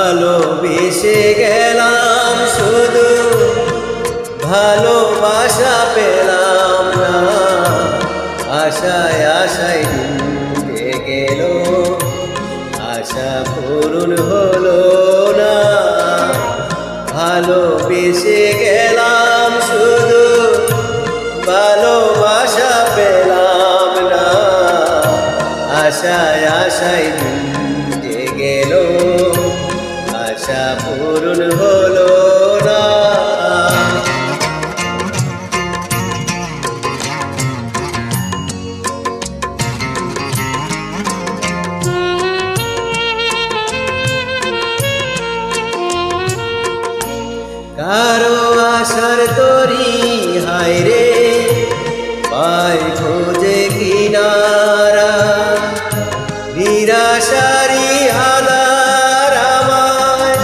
ভালোবেসে গেলাম শুধু ভালোবাসা পেলাম না, আশায় আশায় দিন গেল আশা পূরণ হলো না। ভালোবেসে গেলাম শুধু ভালোবাসা পেলাম না, আশায় আশায় দিন গেল আশা পূরণ হলো না। কারো আশার তরি হায় রে পায় খোঁজে কিনারা, নিরাশারি হালার আমায়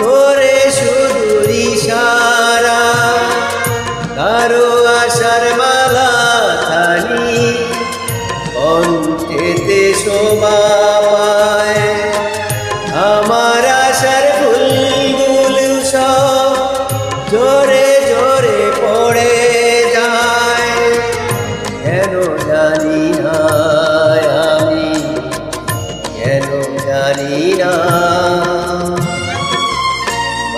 করে শুধু ইশারা। কারো আশার মালা থানি কণ্ঠেতে শোভা পায়, আমার আশার ফুলগুলো সব জোরে জোরে পড়ে যায়। কেন জানি না আমি, কেন জানি না।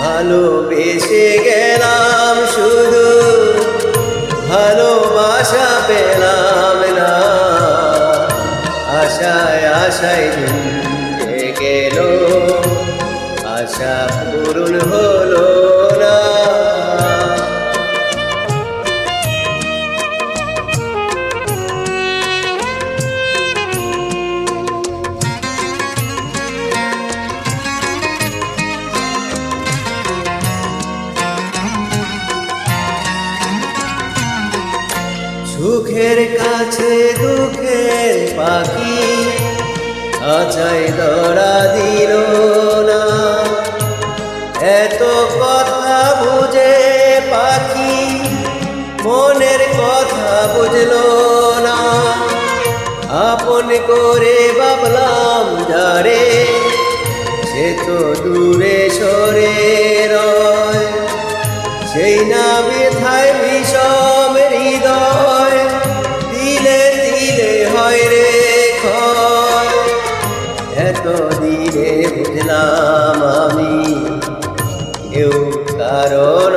ভালোবেসে গেলাম শুধু ভালোবাসা পেলাম না, আশায় আশায় দিন গেল আশা পূরণ হলো না। সুখের কাছে দুঃখের পাখি আচাই ধরা দিল না, এত কথা বুঝে পাখি মনের কথা বুঝলো না। আপন করে ভাবলাম যারে সে তো দূরে সরে রয়, সেই না ব্যথায় বিষম হৃদয় দিলে দিলে হয় রে ক্ষয়। এত দিনে বুঝলাম আমি কেউ কারণ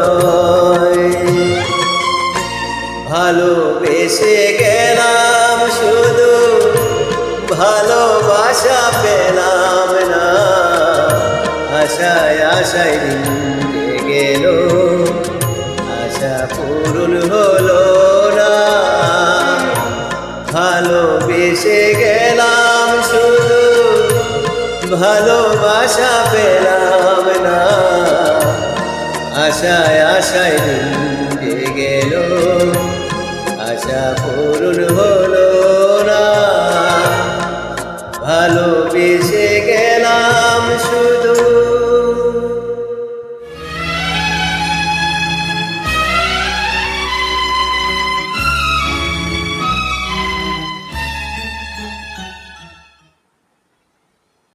ভালোবেসে গেলাম শুধু ভালোবাসা পেলাম না, আশায় আশায় দিন গেল আশা পূরণ হলো না। ভালোবেসে গেলাম শুধু ভালোবাসা পেলাম না, আশায় আশায় দিন গেল আশা পূরণ হলো না। ভালোবেসে